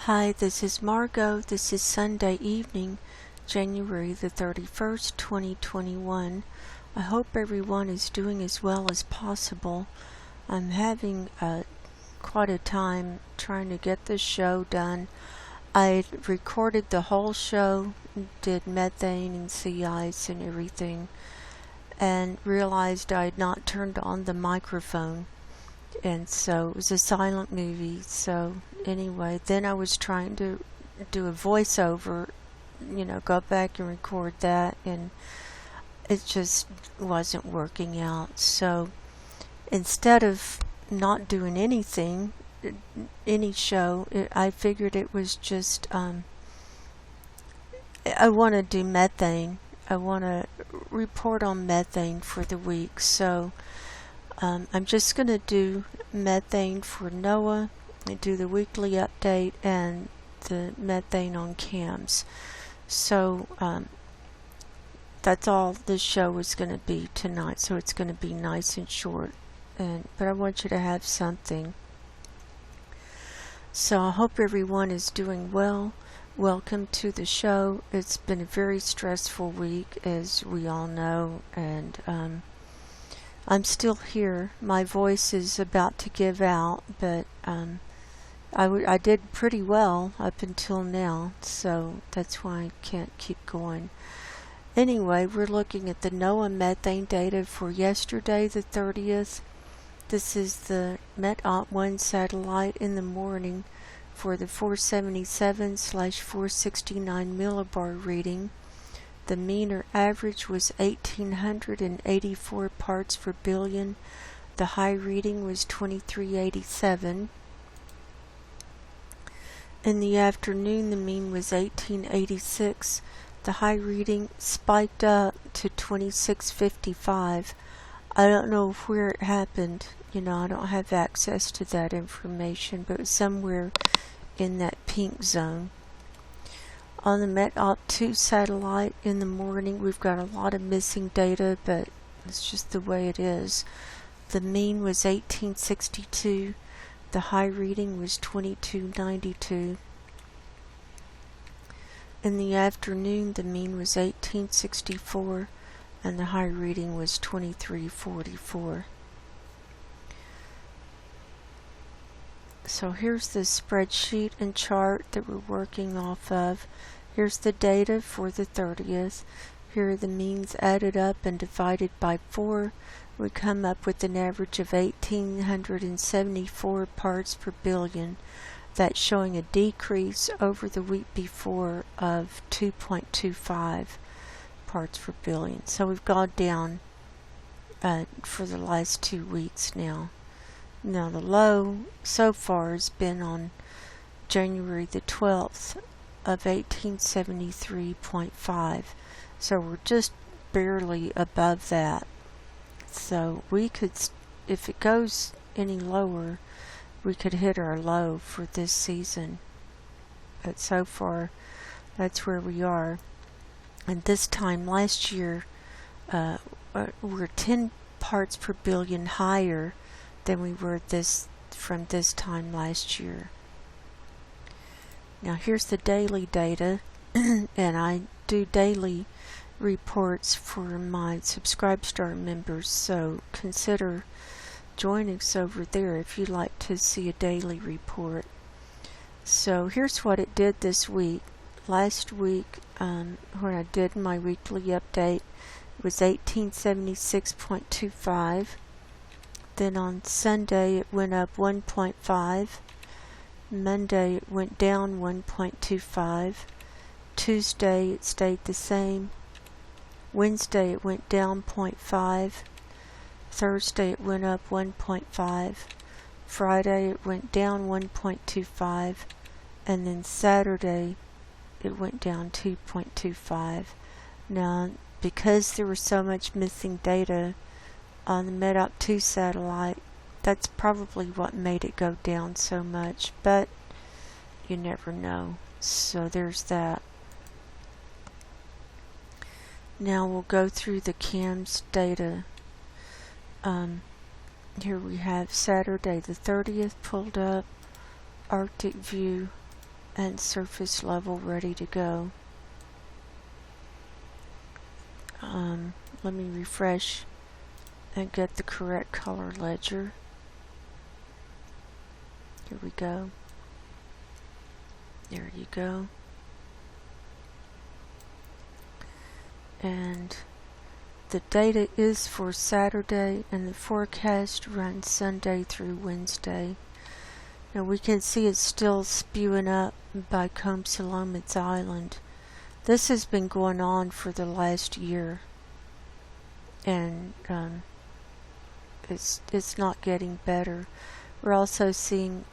Hi, this is Margo. This is Sunday evening, January the 31st, 2021. I hope everyone is doing as well as possible. I'm having quite a time trying to get this show done. I recorded the whole show, did methane and sea ice and everything, and realized I had not turned on the microphone. And so it was a silent movie. So anyway, then I was trying to do a voiceover, go back and record that, and it just wasn't working out. So instead of not doing anything, any show, I figured it was just, I want to do methane. I want to report on methane for the week. So I'm just going to do methane for NOAA, and do the weekly update and the methane on CAMS. So that's all this show is going to be tonight. So it's going to be nice and short, but I want you to have something. So I hope everyone is doing well. Welcome to the show. It's been a very stressful week, as we all know, and I'm still here. My voice is about to give out, but I did pretty well up until now, so that's why I can't keep going. Anyway, we're looking at the NOAA methane data for yesterday, the 30th. This is the Met-1 satellite in the morning for the 477/469 millibar reading. The mean or average was 1,884 parts per billion. The high reading was 2387. In the afternoon, the mean was 1886. The high reading spiked up to 2655. I don't know where it happened. I don't have access to that information, but it was somewhere in that pink zone. On the Met-2 satellite in the morning, we've got a lot of missing data, but it's just the way it is. The mean was 1862. The high reading was 2292. In the afternoon, the mean was 1864, and the high reading was 2344. So here's the spreadsheet and chart that we're working off of. Here's the data for the 30th. Here are the means added up and divided by 4. We come up with an average of 1,874 parts per billion. That's showing a decrease over the week before of 2.25 parts per billion. So we've gone down for the last 2 weeks now. Now the low so far has been on January the 12th of 1873.5. So we're just barely above that. So we could, if it goes any lower, we could hit our low for this season. But so far, that's where we are. And this time last year, we're 10 parts per billion higher than we were from this time last year. Now here's the daily data, and I do daily reports for my Subscribestar members, so consider joining us over there if you'd like to see a daily report. So here's what it did this week. Last week, when I did my weekly update, it was 1876.25. Then on Sunday it went up 1.5. Monday it went down 1.25. Tuesday it stayed the same. Wednesday it went down 0.5. Thursday it went up 1.5. Friday it went down 1.25. And then Saturday it went down 2.25. Now, because there was so much missing data on the Met-2 satellite, that's probably what made it go down so much, but you never know. So there's that. Now we'll go through the CAMS data. Here we have Saturday the 30th pulled up, Arctic view, and surface level ready to go. Let me refresh and get the correct color ledger. Here we go. There you go. And the data is for Saturday, and the forecast runs Sunday through Wednesday. Now we can see it's still spewing up by CAMS NOAA Island. This has been going on for the last year, and it's not getting better. We're also seeing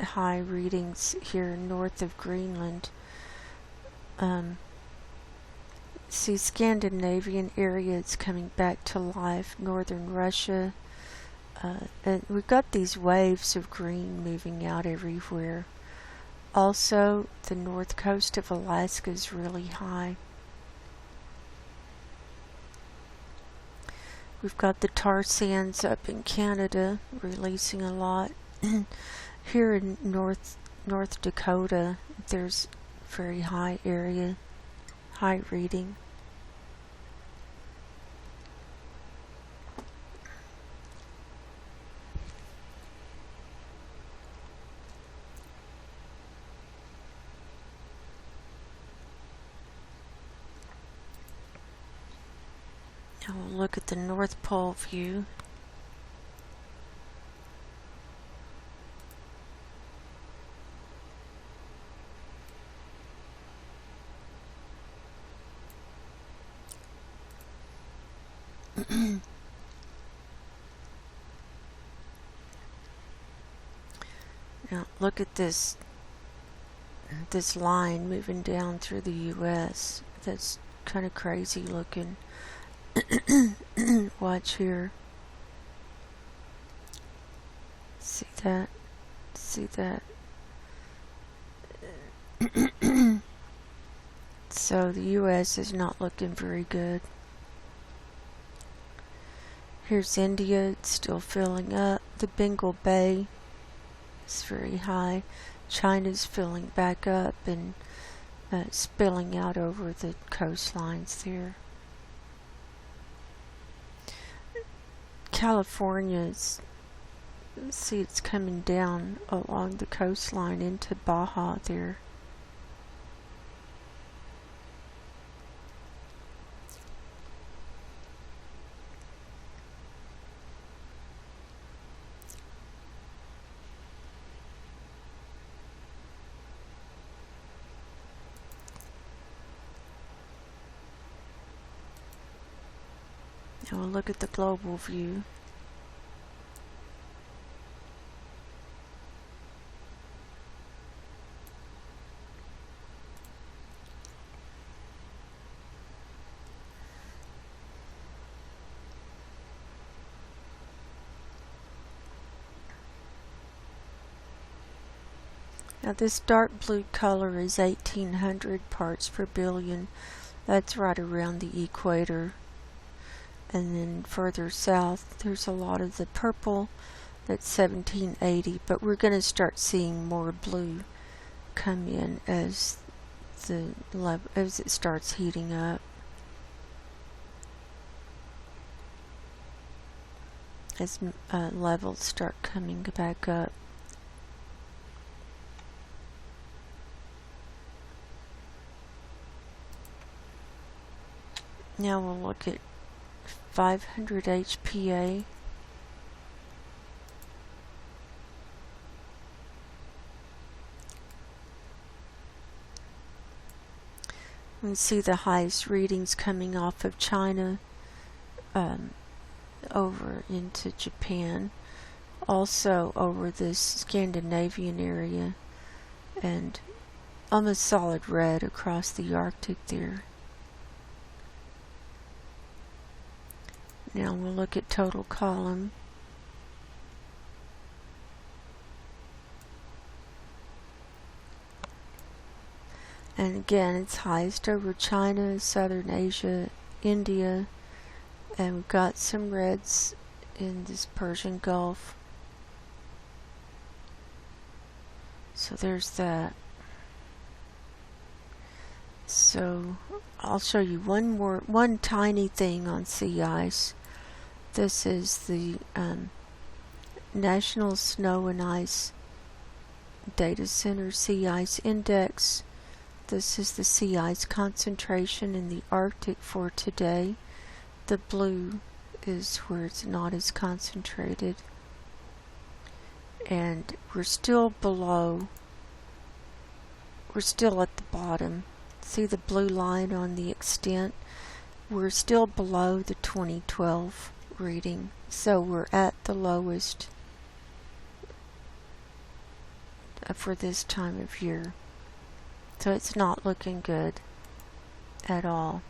high readings here north of Greenland. See, Scandinavian area is coming back to life. Northern Russia, and we've got these waves of green moving out everywhere. Also, the north coast of Alaska is really high. We've got the tar sands up in Canada releasing a lot. Here in North Dakota, there's very high area, high reading. Now we'll look at the North Pole view. Now look at this line moving down through the US. That's kind of crazy looking. Watch here. See that? See that? So the US is not looking very good. Here's India, it's still filling up. The Bengal Bay is very high. China's filling back up and spilling out over the coastlines there. California's, see, it's coming down along the coastline into Baja there. Now we'll look at the global view. Now this dark blue color is 1800 parts per billion. That's right around the equator. And then further south there's a lot of the purple, that's 1780, but we're going to start seeing more blue come in as it starts heating up. As levels start coming back up. Now we'll look at 500 HPA. We see the highest readings coming off of China over into Japan, also over this Scandinavian area, and almost solid red across the Arctic there. Now we'll look at total column. And again, it's highest over China, Southern Asia, India, and we've got some reds in this Persian Gulf. So there's that. So I'll show you one tiny thing on sea ice. This is the National Snow and Ice Data Center Sea Ice Index. This is the sea ice concentration in the Arctic for today. The blue is where it's not as concentrated. And we're still below, we're still at the bottom. See the blue line on the extent? We're still below the 2012 reading. So we're at the lowest for this time of year. So it's not looking good at all.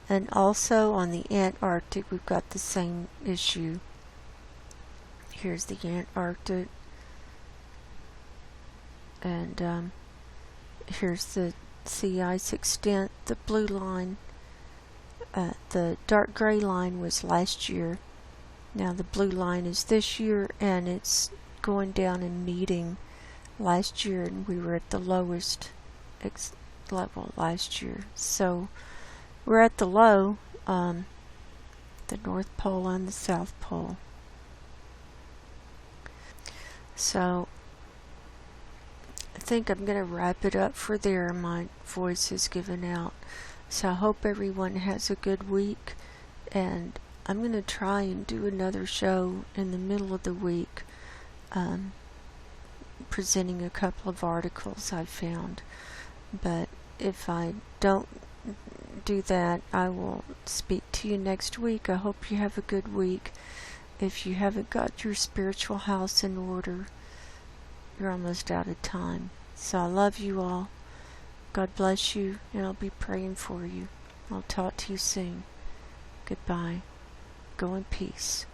And also on the Antarctic, we've got the same issue. Here's the Antarctic. And here's the sea ice extent. The blue line, the dark gray line was last year. Now the blue line is this year, and it's going down and meeting last year, and we were at the lowest level last year. So we're at the low, the North Pole and the South Pole. So I think I'm going to wrap it up for there. My voice is giving out. So I hope everyone has a good week, and I'm going to try and do another show in the middle of the week, presenting a couple of articles I found. But if I don't do that, I will speak to you next week. I hope you have a good week. If you haven't got your spiritual house in order, you're almost out of time. So I love you all. God bless you, and I'll be praying for you. I'll talk to you soon. Goodbye. Go in peace.